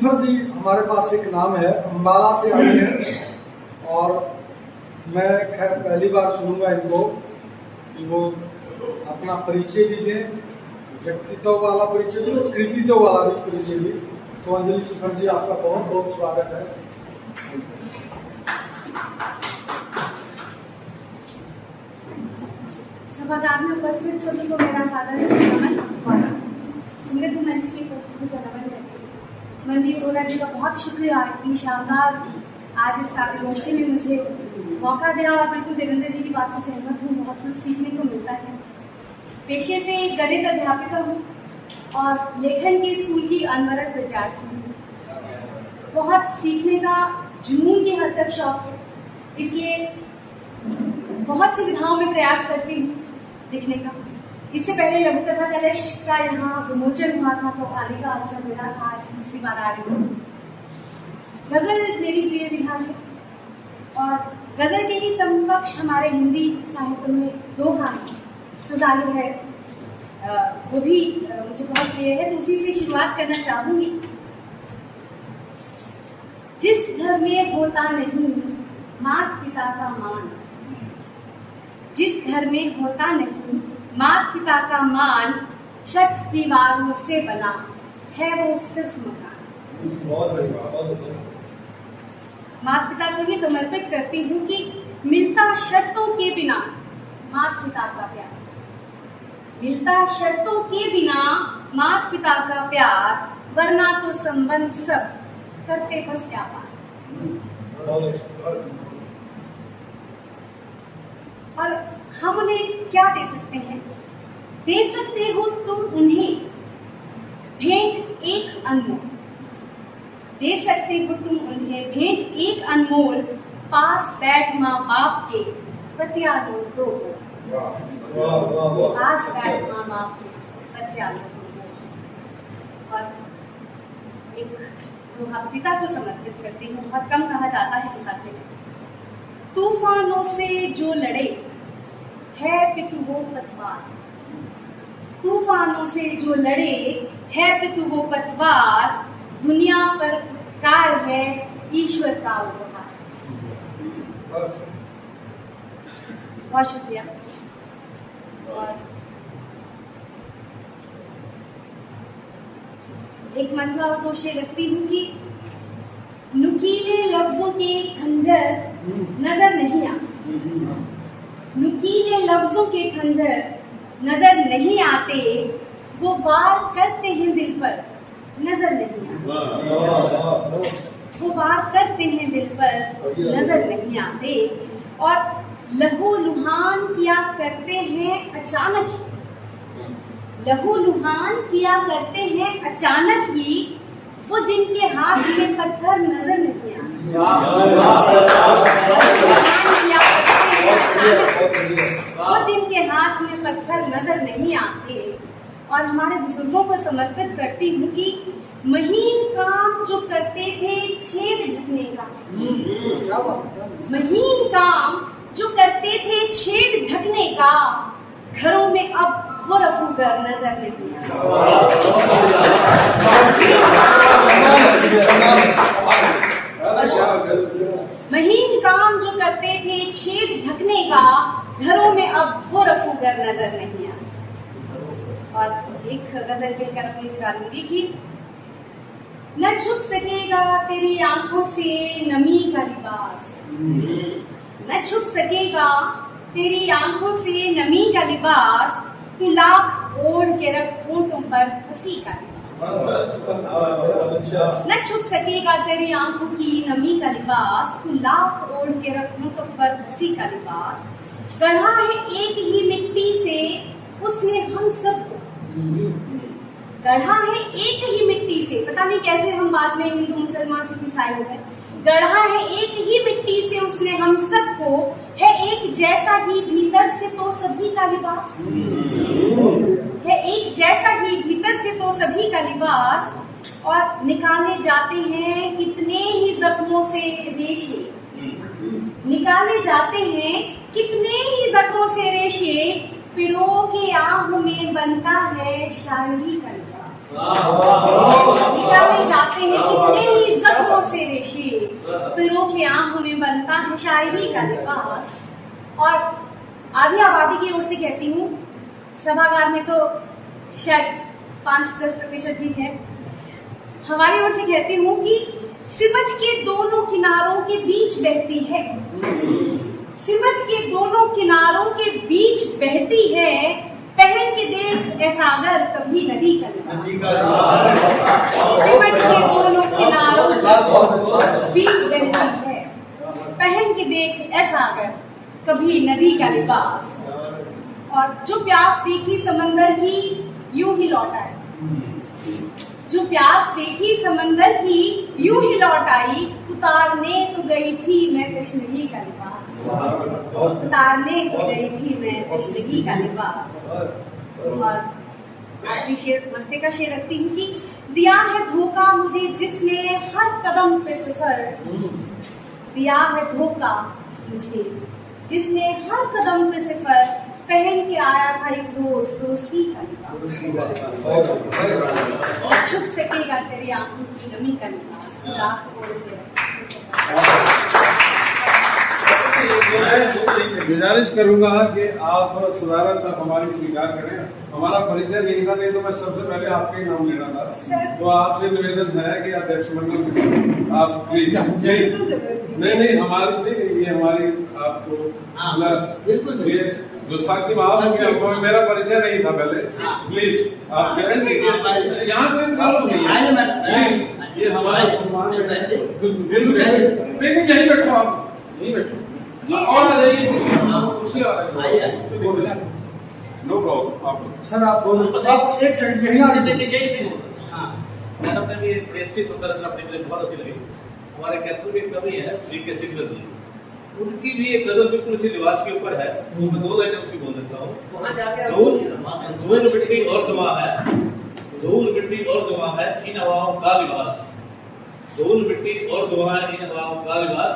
Lucifer जी हमारे पास एक नाम है, अम्बाला से आई है और मैं खैर पहली बार सुनूंगा इनको कि वो अपना परिचय भी दें, व्यक्तित्व वाला परिचय भी और कृतित्व वाला भी परिचय भी। तो अंजलि शिखर जी आपका बहुत बहुत स्वागत है। सभागार में उपस्थित सभी को मेरा सादर नमन और समृद्ध मंच की उपस्थिति का नमन है। मंजीत ओला जी का बहुत शुक्रिया, इतनी शानदार आज इस कार्यगोष्ठी में मुझे मौका दिया और बिल्कुल देवेंद्र जी की बात से सहमत हूँ। बहुत कुछ सीखने को मिलता है। पेशे से एक गणित अध्यापिका हूँ और लेखन की स्कूल की अनवरत विद्यार्थी हूँ। बहुत सीखने का जुनून की हद तक शौक है, इसलिए बहुत सी विधाओं में प्रयास करती हूँ लिखने का। इससे पहले लघु कथा कलश का यहाँ विमोचन हुआ था तो आने का अवसर मिला था, आज दूसरी बार आ रही हूँ। गजल मेरी प्रिय विधा है और गजल के ही समकक्ष हमारे हिंदी साहित्य में दोहा तो जाहिर है वो भी मुझे बहुत प्रिय है, तो उसी से शुरुआत करना चाहूंगी। जिस घर में होता नहीं माता पिता का मान, जिस घर में होता नहीं माता पिता का मान, छत दीवारों से बना है वो सिर्फ मकान। माता पिता को ही समर्पित करती हूँ कि मिलता शर्तों के बिना माता पिता का प्यार, मिलता शर्तों के बिना माता पिता का प्यार, वरना तो संबंध सब करते बस क्या पार। और हम उन्हें क्या दे सकते हैं? दे सकते हो तुम उन्हें भेंट एक अनमोल, दे सकते हो तुम उन्हें भेंट एक अनमोल, पास बैठ माँ बाप के पतिया लो दो, पास बैठ माँ बाप के पतिया लो दो। और एक दोहा पिता को समर्पित करती हूँ, बहुत कम कहा जाता है किताबे में। तूफानों से जो लड़े है पितु वो पतवार, तूफानों से जो लड़े है पितु वो पतवार, दुनिया पर कार है ईश्वर का उपहार। बहुत शुक्रिया। और एक मंत्रावतोषे रखती हूँ कि नुकीले लफ्जों के खंजर नजर नहीं आते, नुकीले लफ्जों के खंजर नजर नहीं आते, वो वार करते हैं दिल पर नजर नहीं आते, वो वार करते हैं दिल पर नजर नहीं आते। और लहू लुहान किया करते हैं अचानक ही, लहू लुहान किया करते हैं अचानक ही, वो जिनके हाथ में पत्थर नजर नहीं आते, वो जिनके हाथ में पत्थर नजर नहीं आते। और हमारे बुजुर्गों को समर्पित करती हूँ कि महीन काम जो करते थे छेद ढकने का, महीन काम जो करते थे छेद ढकने का, घरों में अब वो रफूगर नजर नहीं महीन काम जो करते थे छेद ढकने का, घरों में अब वो रफूगर नजर नहीं आता। और एक गजल कहकर अपनी जगालूंगी कि न छुप सकेगा तेरी आंखों से नमी का लिबास, न छुप सकेगा तेरी आंखों से नमी का लिबास, तू लाख ओढ़ के रख होंठों पर हंसी का लिबास। न छुप सकेगा तेरी आंखों की नमी का लिबास, तू लाख ओढ़ के रख होंठों पर हंसी का लिबास। गढ़ा है एक ही मिट्टी से उसने हम सबको, गढ़ा है एक ही मिट्टी से, पता नहीं कैसे हम बाद में हिंदू मुसलमान सिख ईसाई हो गए। गढ़ा है एक ही मिट्टी से उसने हम सबको, है एक जैसा ही भीतर से तो सभी का लिबास, है एक जैसा ही भीतर से तो सभी का लिबास। और निकाले जाते हैं कितने ही जख्मों से रेशे, निकाले जाते हैं कितने ही जख्मों से रेशे, पिरो के आह में बनता है शायरी का लिबास, मिटाए जाते हैं कितने ही जख्मों से रेशे, फिरों के आंखों में बनता है शायरी का लिबास। और आधी आबादी की ओर से कहती हूँ, सभागार में तो शायद 5-10% ही है, हमारी ओर से कहती हूँ कि सिमट के दोनों किनारों के बीच बहती है, सिमट के दोनों किनारों के बीच बहती है, पहन के देख ऐ सागर कभी नदी का लिबास। सिमट के दोनों किनारों के बीच बहती है, पहन के देख ऐ सागर कभी नदी का लिबास। और जो प्यास देखी समंदर की यूं ही लौट आई, जो प्यास देखी समंदर की यूं ही लौट आई, उतारने तो गई थी मैं तशनगी का लिबास, उतारने तो गई थी मैं तशनगी का लिबास। और आखिरी शेर मत्ते का शेर रखती हूँ कि दिया है धोखा मुझे जिसने हर कदम पे सफर, दिया है धोखा मुझे जिसने हर कदम पे सफर, पहन के आया था एक रोज दोस्ती का लिबास, और छुप सकेगा तेरी आंखों की नमी का लिबास। गुजारिश करूंगा कि आप सदारत हमारी स्वीकार करें। हमारा परिचय नहीं था, नहीं तो मैं सबसे पहले आपका ही नाम लेना था। तो आपसे निवेदन है कि अध्यक्ष मंडल आप प्लीज नहीं हमारी नहीं, ये हमारी आपको बिल्कुल ये गुस्ताखी माफ हो, मेरा परिचय नहीं था पहले, प्लीज आप यहाँ पे ये हमारा सम्मान दिल से नहीं, यही बैठो आप, यही बैठो और आ जाइए कुर्सी आ रही, नो प्रॉब्लम। आप सर आप बोलो, आप एक सेकंड यहीं आ जाइए। यही से मैडम ने भी बड़ी अच्छी सुंदर रचना अपनी मुझे बहुत अच्छी लगी। हमारे कैथल में एक कवि है जीके सिंगल जी, उनकी भी एक गजल बिल्कुल इसी लिबास के ऊपर है, मैं 2 लाइनें उसकी बोल देता हूँ। धूल मिट्टी और दुआ है, धूल मिट्टी और दुआ है इन हवाओं का लिबास, धूल मिट्टी और दुआ है इन हवाओं का लिबास।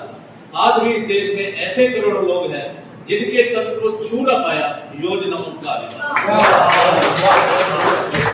आज भी इस देश में ऐसे करोड़ों लोग हैं जिनके तन को छू न पाया योजना उनका लिबास।